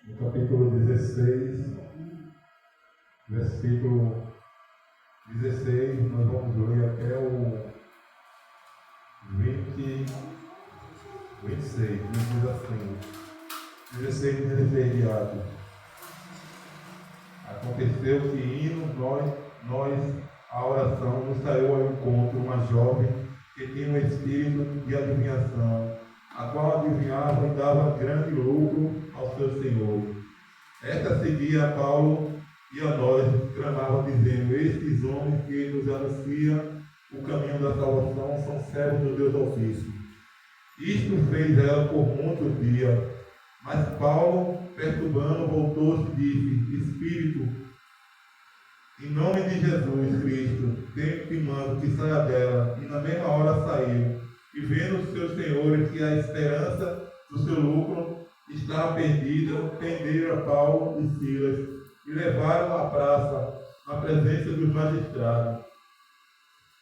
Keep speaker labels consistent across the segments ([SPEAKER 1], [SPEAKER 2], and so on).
[SPEAKER 1] no capítulo 16, versículo 16, nós vamos ler até o 26, diz assim, 16 de Atos. Aconteceu que indo nós à oração, nos saiu ao encontro uma jovem que tinha um espírito de adivinhação, a qual adivinhava e dava grande lucro ao seu senhor. Esta seguia a Paulo e a nós, clamava dizendo: estes homens que nos anunciam o caminho da salvação são servos do Deus Altíssimo. Isto fez ela por muitos dias, mas Paulo, perturbando, voltou-se e disse: Espírito, em nome de Jesus Cristo, te mando que saia dela. E na mesma hora saiu. E vendo os seus senhores que a esperança do seu lucro estava perdida, prenderam Paulo e Silas e levaram à praça, na presença dos magistrados.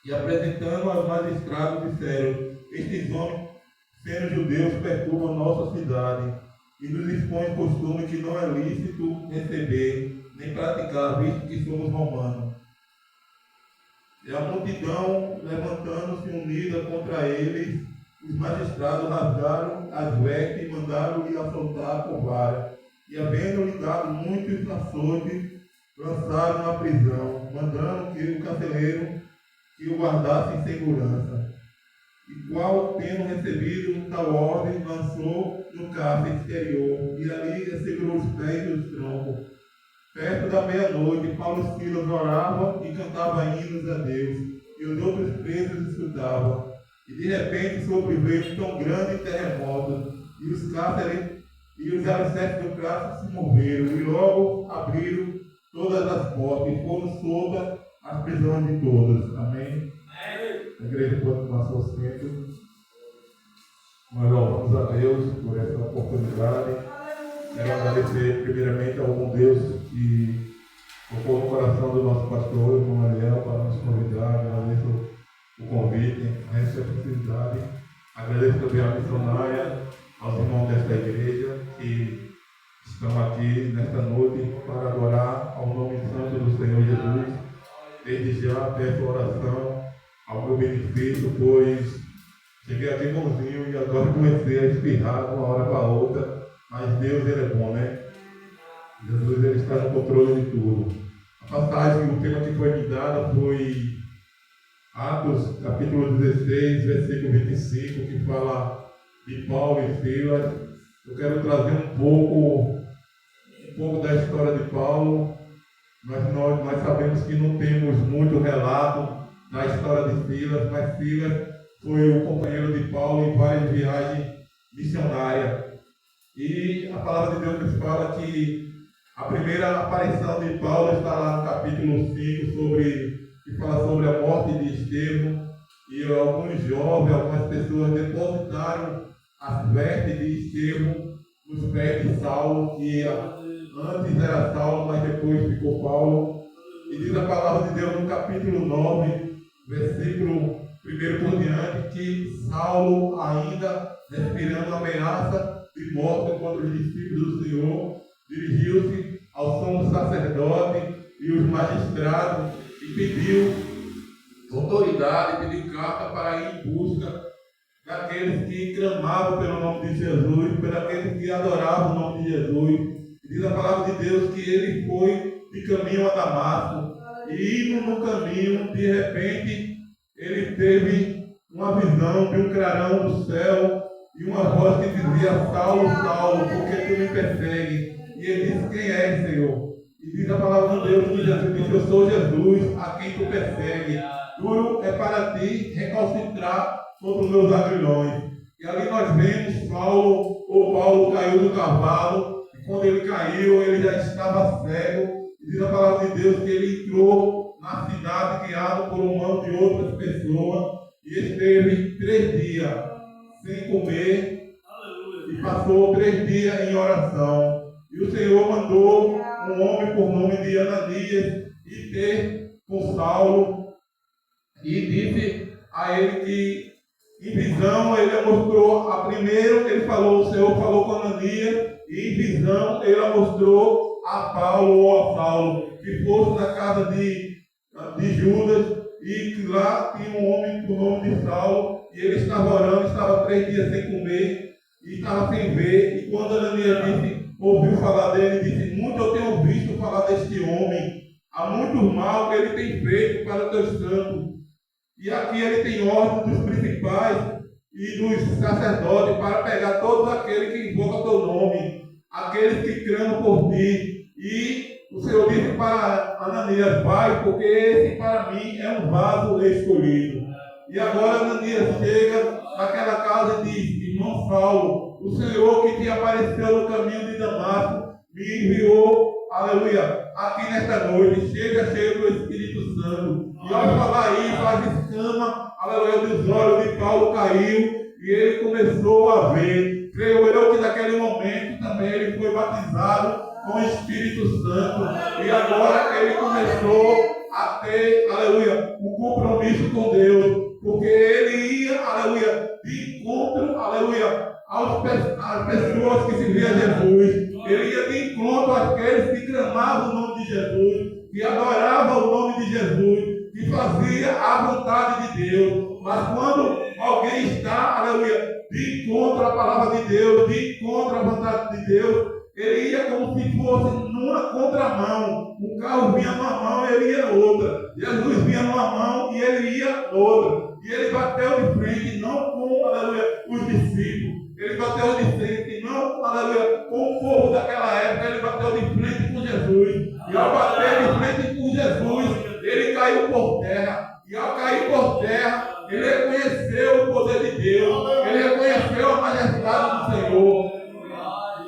[SPEAKER 1] E apresentando aos magistrados, disseram: estes homens, sendo judeus, perturbam nossa cidade e nos expõem costume que não é lícito receber nem praticar, visto que somos romanos. E a multidão, levantando-se unida contra eles, os magistrados rasgaram as vestes e mandaram-lhe açoitar com vara. E havendo-lhe dado muitos açoites, lançaram na prisão, mandando que o carcereiro que o guardasse em segurança. E qual, tendo recebido tal ordem, lançou no cárcere exterior, e ali segurou os pés e os troncos. Perto da meia-noite, Paulo e Silas oravam e cantavam hinos a Deus, e os outros presos escutavam. E de repente sobreveio um tão grande terremoto, e os cárceres e os alicerces do cárcere se moveram, e logo abriram todas as portas, e foram soltas as prisões de todos. Amém? A igreja pode tomar seu assento. Nós louvamos a Deus por essa oportunidade. Quero agradecer primeiramente ao bom Deus que tocou no coração do nosso pastor, o irmão Ariel, para nos convidar. Agradeço o convite, a receptividade. Agradeço também à missionária, aos irmãos desta igreja que estão aqui nesta noite para adorar ao nome santo do Senhor Jesus. Desde já peço oração ao meu benefício, pois cheguei aqui bonzinho e agora comecei a espirrar de uma hora para outra. Mas Deus, Ele é bom, né? Jesus, Ele está no controle de tudo. A passagem, o tema que foi me dado foi Atos, capítulo 16, versículo 25, que fala de Paulo e Silas. Eu quero trazer um pouco da história de Paulo. Nós sabemos que não temos muito relato da história de Silas, mas Silas foi o companheiro de Paulo em várias viagens missionárias. E a palavra de Deus nos fala que a primeira aparição de Paulo está lá no capítulo 5, que fala sobre a morte de Estevão. E alguns jovens, algumas pessoas depositaram as vestes de Estevão nos pés de Saulo, que antes era Saulo, mas depois ficou Paulo. E diz a palavra de Deus no capítulo 9, versículo 1 por diante, que Saulo, ainda respirando ameaça de morte contra os discípulos do Senhor, dirigiu-se ao sumo sacerdote e os magistrados e pediu autoridade, pediu carta para ir em busca daqueles que clamavam pelo nome de Jesus, por aqueles que adoravam o nome de Jesus. E diz a palavra de Deus que ele foi de caminho a Damasco, e indo no caminho, de repente, ele teve uma visão de um clarão do céu e uma voz que dizia: Saulo, Saulo, por que tu me persegue? E ele disse: quem és, Senhor? E diz a palavra de Deus que Jesus disse: eu sou Jesus, a quem tu persegue. Duro é para ti recalcitrar contra os meus agrilhões. E ali nós vemos Paulo caiu do cavalo, e quando ele caiu, ele já estava cego. E diz a palavra de Deus que ele entrou na cidade guiado por mão de outras pessoas e esteve 3 dias sem comer. Aleluia. E passou 3 dias em oração. E o Senhor mandou um homem por nome de Ananias ir ter com Saulo e disse a ele que em visão ele mostrou a primeiro, o Senhor falou com Ananias Ananias, e em visão ele mostrou a Paulo ou a Saulo que fosse na casa de Judas, e que lá tinha um homem com o nome de Saulo, e ele estava orando, estava 3 dias sem comer, e estava sem ver. E quando Ananias ouviu falar dele, disse: muito eu tenho visto falar deste homem, há muito mal que ele tem feito para o teu santo. E aqui ele tem ordem dos principais e dos sacerdotes para pegar todos aqueles que invocam teu nome, aqueles que clamam por ti. E o Senhor disse para Ananias: vai, porque esse para mim é um vaso escolhido. E agora Ananias chega naquela casa e diz: irmão Saulo, o Senhor que te apareceu no caminho de Damasco me enviou, aleluia, aqui nesta noite. Chega cheio do Espírito Santo. E ao falar isso, a escama, aleluia, dos olhos de Paulo caiu e ele começou a ver. Creio eu que naquele momento também ele foi batizado com o Espírito Santo. E agora ele começou a ter, aleluia, um compromisso com Deus. Porque ele ia, aleluia, de encontro, aleluia, às pessoas que serviam a Jesus. Ele ia de encontro àqueles que clamavam o nome de Jesus, que adoravam o nome de Jesus, que fazia a vontade de Deus. Mas quando alguém está, aleluia, de encontro à palavra de Deus, de encontro à vontade de Deus, ele ia como se fosse numa contramão. Um carro vinha numa mão e ele ia na outra. Jesus vinha numa mão e ele ia na outra. E ele bateu de frente, não com, aleluia, os discípulos. Ele bateu de frente, não, aleluia, com o povo daquela época. Ele bateu de frente com Jesus. E ao bater de frente com Jesus, ele caiu por terra. E ao cair por terra, ele reconheceu o poder de Deus. Ele reconheceu a majestade do Senhor.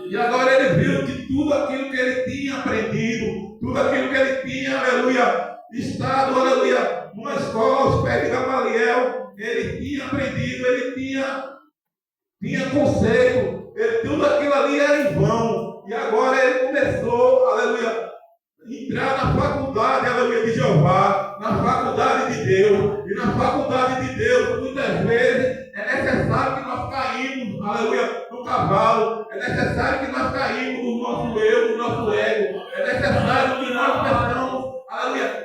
[SPEAKER 1] E agora ele viu que tudo aquilo que ele tinha aprendido, tudo aquilo que ele tinha, aleluia, estado, aleluia, numa escola aos pés de Gamaliel, ele tinha aprendido, ele tinha conceito, tudo aquilo ali era em vão. E agora ele começou, aleluia, entrar na faculdade, aleluia, de Jeová, na faculdade de Deus. E na faculdade de Deus, muitas vezes, é necessário que nós caímos, aleluia, no cavalo. É necessário que nós caímos do nosso eu, do nosso ego. É necessário que nós possamos, aleluia,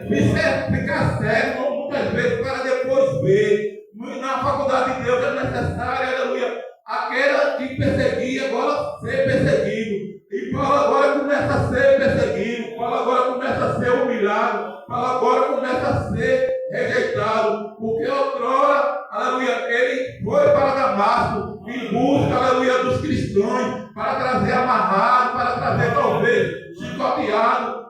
[SPEAKER 1] ficar cego muitas vezes para depois ver. Na faculdade de Deus é necessário, aleluia, aquela que perseguia agora ser perseguido. E Paulo agora começa a ser perseguido. Paulo agora começa a ser humilhado. Paulo agora começa a ser rejeitado. Porque outrora, aleluia, ele foi para Damasco em busca, aleluia, dos cristãos, para trazer amarrado, para trazer talvez chicoteado,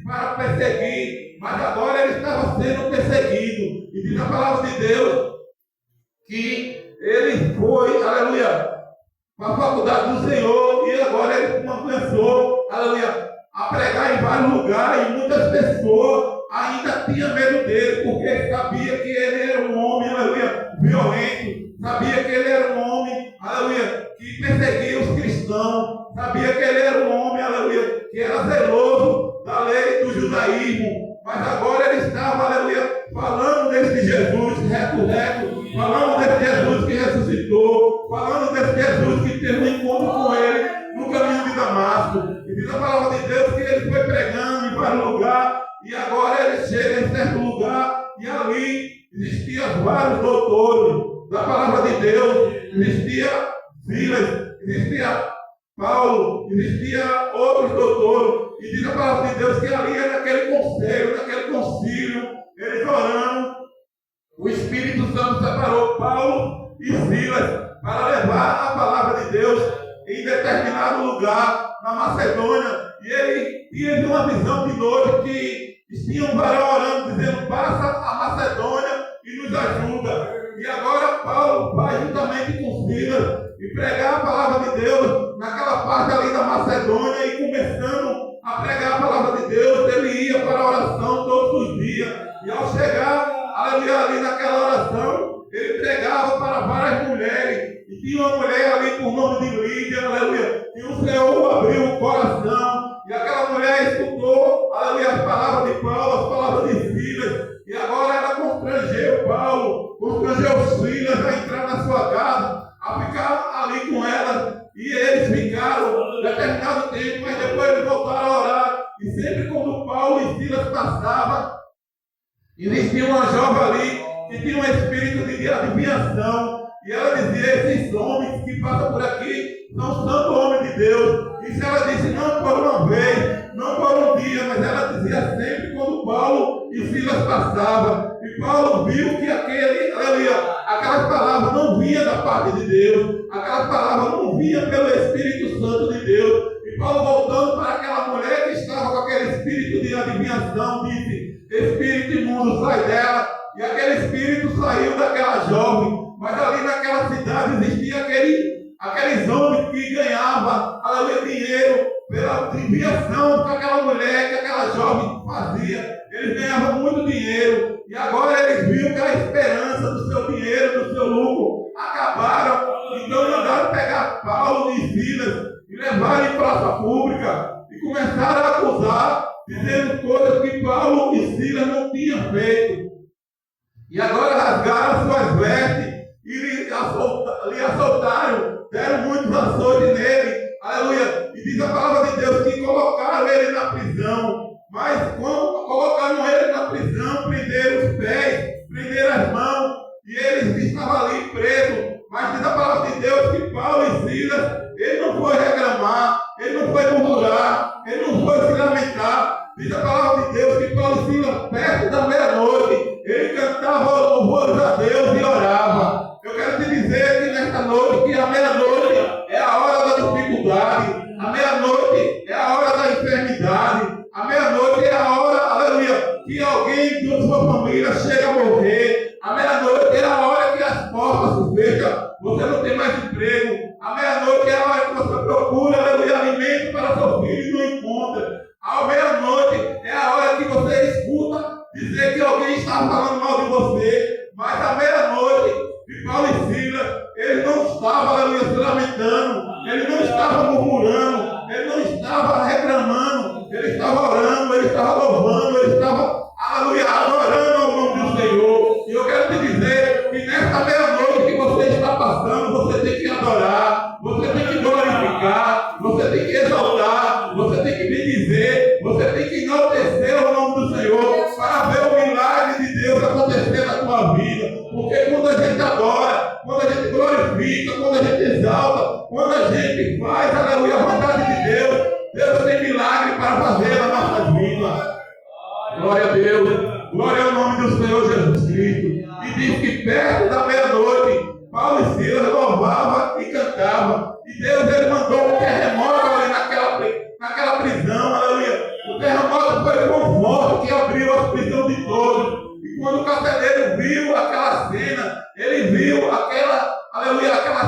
[SPEAKER 1] para perseguir. Mas agora ele estava sendo perseguido. E diz a palavra de Deus que ele foi, aleluia, para a faculdade do Senhor, e agora ele começou, aleluia, a pregar em vários lugares, e muitas pessoas ainda tinham medo dele, porque sabia que ele era um homem, aleluia, violento, sabia que ele era um homem, aleluia, que perseguia os cristãos, sabia que ele era um homem, aleluia, que era zeloso da lei do judaísmo. Mas agora ele estava, aleluia, falando desse Jesus ressurreto, falando desse Jesus que ressuscitou, falando desse Jesus que teve um encontro com ele no caminho de Damasco. E diz a palavra de Deus que ele foi pregando em vários lugares, e agora ele chega em certo lugar, e ali existiam vários doutores da palavra de Deus. Existia Silas, existia Paulo, existia outros doutores. E diz a palavra de Deus que ali era naquele conselho, naquele concílio, eles orando, o Espírito Santo separou Paulo e Silas para levar a palavra de Deus em determinado lugar, na Macedônia. E ele teve uma visão de noite que tinha um varão orando, dizendo: passa a Macedônia e nos ajuda. E agora Paulo vai juntamente com Silas e pregar a palavra de Deus naquela parte ali da Macedônia, e começando a pregar a palavra de Deus, ele ia para a oração todos os dias. E ao chegar, aleluia, ali naquela oração, ele pregava para várias mulheres. E tinha uma mulher ali por nome de Lídia, aleluia, e o Senhor abriu o coração. E aquela mulher escutou, aleluia, as palavras de Paulo, as palavras de Silas. E agora ela constrangeu Paulo, constrangeu Silas a entrar na sua casa, a ficar ali com ela. E eles ficaram ficaram determinado tempo, mas depois eles voltaram a orar. E sempre quando Paulo e Silas passavam, existia uma jovem ali que tinha um espírito de adivinhação. E ela dizia: esses homens que passam por aqui são santos homens de Deus. Isso ela disse não por uma vez, não por um dia, mas ela dizia sempre quando Paulo e Silas passavam. E Paulo viu que aquelas palavras não vinham da parte de Deus, aquelas palavras não vinham pelo Espírito Santo de Deus. E Paulo, voltando para aquela mulher que estava com aquele espírito de adivinhação, disse: espírito imundo, sai dela. E aquele espírito saiu daquela jovem. Mas ali naquela cidade existia aqueles homens que ganhavam dinheiro pela adivinhação que aquela mulher, que aquela jovem fazia. Eles ganhavam muito dinheiro. E agora eles viram que a esperança do seu dinheiro, do seu lucro, acabaram. Então mandaram pegar Paulo e Silas e levaram em praça pública. E começaram a acusar, dizendo coisas que Paulo e Silas não tinham feito. E agora rasgaram suas vestes e lhe assaltaram, deram muitos açoites nele, aleluia. E diz a palavra de Deus que colocaram ele na prisão, mas quando colocaram ele na prisão, prenderam os pés, prenderam as mãos, e ele estava ali preso. Mas diz a palavra de Deus que Paulo e Silas, ele não foi reclamar, ele não foi murmurar, ele não foi se lamentar. Diz a palavra de Deus que Paulo e Silas, perto da meia-noite, ele cantava louvores a Deus e orava. Eu quero te dizer que nesta noite, que a meia-noite é a hora da dificuldade, a meia-noite é a hora da enfermidade, a meia-noite é a hora, aleluia, que alguém da sua família chega a morrer, a meia-noite é a hora que as portas se fecham, você não tem mais emprego, a meia-noite é a hora que você procura, aleluia, alimento para seu filho e não encontra, a meia-noite é a hora que você escuta dizer que alguém está falando mal de você, mas à meia-noite, de Paulo e Silas, ele não estava, aleluia, se lamentando, ele não estava murmurando, ele não estava reclamando, ele estava orando, ele estava louvando, ele estava, aleluia, adorando ao nome do Senhor. E eu quero te dizer que nesta meia-noite que você está passando, você tem que adorar, você tem que glorificar, você tem que exaltar, você tem que bendizer, você tem que enaltecer o nome do Senhor para ver o milagre de Deus acontecer na tua vida. Porque quando a gente adora, quando a gente glorifica, quando a gente exalta, quando a gente faz, aleluia, a vontade de Deus, Deus tem milagre para fazer na nossa vida. Glória a Deus, glória ao nome do Senhor Jesus Cristo. E diz que perto da meia-noite, Paulo e Silas louvavam e cantavam. E Deus, ele mandou um terremoto ali naquela prisão, aleluia. O terremoto foi tão forte que abriu a prisão de todos. E quando o carcereiro viu aquela cena, ele viu aquela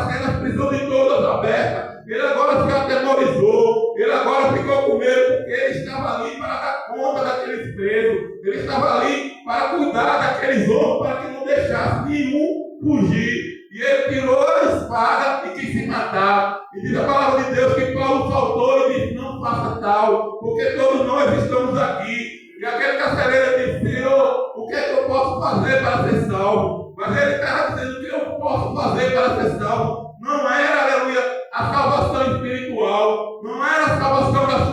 [SPEAKER 1] cena, a prisão de todas aberta. Ele agora se atemorizou, ele agora ficou com medo, porque ele estava ali para dar conta daqueles presos, ele estava ali para cuidar daqueles homens, para que não deixasse nenhum fugir. E ele tirou a espada e quis se matar. E diz a palavra de Deus que Paulo saltou e disse: não faça tal, porque todos nós estamos aqui. E aquele carcereiro disse: Senhor, o que é que eu posso fazer para ser salvo? Mas ele estava dizendo: o que eu posso fazer para ser salvo? Não era, aleluia, a salvação espiritual, não era a salvação da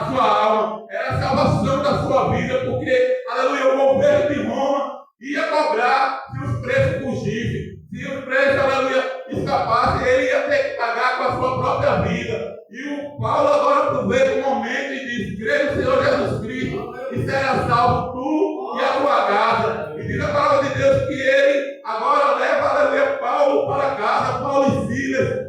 [SPEAKER 1] sua alma, era a salvação da sua vida, porque, aleluia, o governo de Roma ia cobrar se os presos fugissem. Se os presos, aleluia, escapassem, ele ia ter que pagar com a sua própria vida. E o Paulo agora aproveita o momento e diz: crê no Senhor Jesus Cristo e será salvo tu e a tua casa. E diz a palavra de Deus que ele agora leva, aleluia, Paulo para casa, Paulo e Silas.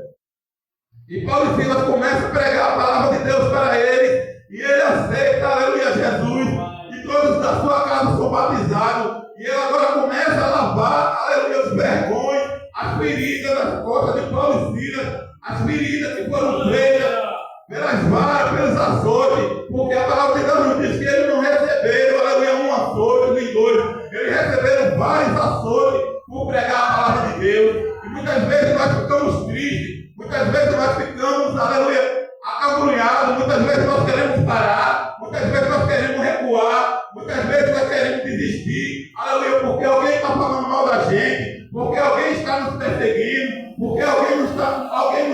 [SPEAKER 1] E Paulo e Silas começam a pregar a palavra de Deus para ele. E ele aceita, aleluia, Jesus. E todos da sua casa são batizados. E ele agora começa a lavar, aleluia, os vergões, as feridas das costas de Paulo e Silas, as feridas que foram feitas pelas varas, pelos açoites, porque a palavra de Deus nos diz que eles não receberam, aleluia, um açoite, nem dois, eles receberam vários açoites por pregar a palavra de Deus. E muitas vezes nós ficamos tristes, muitas vezes nós ficamos, aleluia, acabrunhados, muitas vezes nós queremos parar, muitas vezes nós queremos recuar, muitas vezes nós queremos desistir, aleluia, porque alguém está falando mal da gente, porque alguém está nos perseguindo, porque alguém não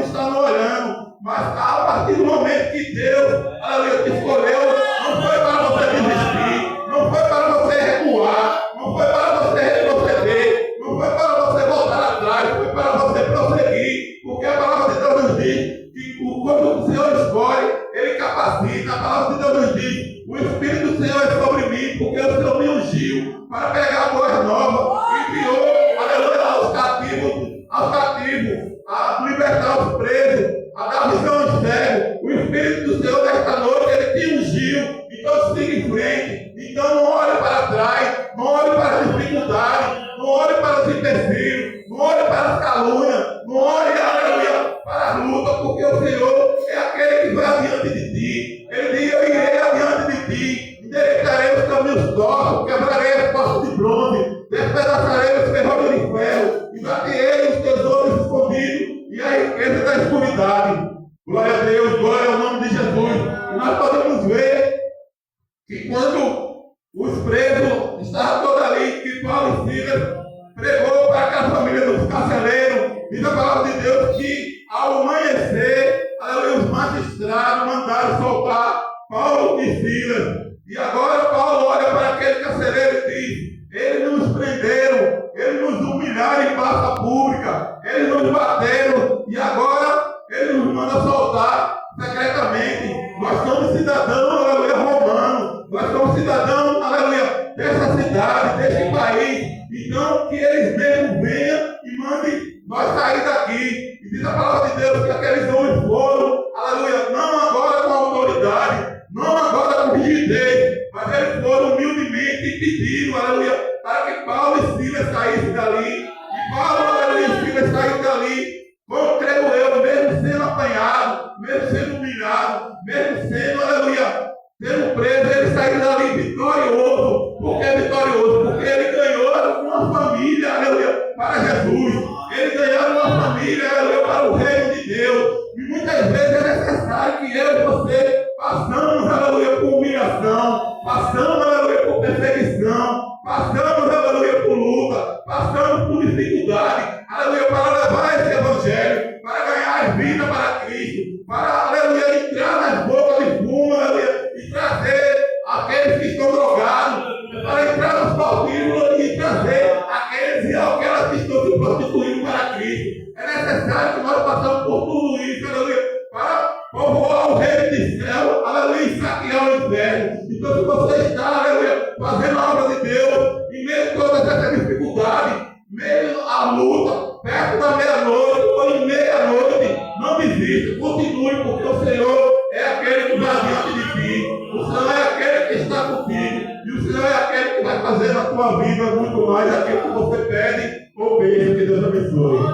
[SPEAKER 1] está nos olhando. A partir do momento que Deus, aleluia, te escolheu, não foi para você desistir, não foi para você recuar, não foi para você retroceder, não foi para você voltar atrás, foi para você prosseguir, porque a palavra de Deus nos diz que quando o Senhor escolhe, Ele capacita. A palavra de Deus nos diz: o Espírito do Senhor é sobre mim, porque o Senhor me ungiu para pregar boas novas, enviou, aleluia, aos cativos, a libertar os presos, a dar visão aos cegos. O Espírito do Senhor nesta noite, Ele te ungiu. Então siga em frente. Então não olhe para trás, não olhe para as dificuldades, não olhe para os empecilhos, não olhe para as calúnias, não olhe, aleluia, para a luta, porque o Senhor é aquele que vai adiante de ti. Ele diz: eu irei adiante de ti, endireitarei os caminhos tortos, quebrarei as portas de bronze, despedaçarei os ferrolhos de ferro, e baterei os tesouros escondidos e a riqueza da escuridade. Glória a Deus, glória ao nome de Jesus. E nós podemos ver que quando os presos estavam todos ali, que Paulo e Silas pregou para aquela família dos carcereiros, diz a palavra de Deus que ao amanhecer, aleluia, os magistrados mandaram soltar Paulo e Silas. E agora Paulo olha para aquele carcereiro e diz: eles nos prenderam, eles nos humilharam em praça pública, eles nos bateram, e agora eles nos mandam soltar secretamente. Nós somos cidadãos, aleluia, romanos, nós somos cidadãos, aleluia, dessa cidade, desse país. Então que eles mesmos venham e mandem nós sair daqui. E diz a palavra de Deus que aqueles homens foram, aleluia, não agora com autoridade, não agora com rigidez, mas eles foram humildemente e pediram, aleluia, para que Paulo e Silas saíssem dali. E Paulo, aleluia, e Silas saíram dali, como creio eu, mesmo sendo apanhado, mesmo sendo humilhado, mesmo sendo, aleluia, sendo preso, ele saiu dali vitorioso. Por que vitorioso? Porque ele ganhou uma família, aleluia, para Jesus. Ele ganhou uma família, aleluia, para o reino de Deus. E muitas vezes é necessário que eu e você passamos, aleluia, por humilhação, passamos, aleluia, por perseguição, passamos, aleluia, por luta, passamos por dificuldade, aleluia, para levar esse evangelho, para ganhar vida para Cristo, para, aleluia, entrar nas bocas de fumo, aleluia, e trazer aqueles que estão drogados, para entrar nos pautíbulos e trazer aqueles e aquelas que estão se prostituindo para Cristo. É necessário que nós passamos por tudo isso, aleluia, para povoar o reino de céu, aleluia, e saquear o inferno. Então, se você está, aleluia, fazendo a obra de Deus, em meio a todas essas dificuldades, meio à luta, perto da meia-noite ou em meia-noite, não desista, continue, porque o Senhor é aquele que vai adiante de ti, o Senhor é aquele que está contigo, e o Senhor é aquele que vai fazer na tua vida muito mais aquilo que você pede ou peça. Que Deus abençoe.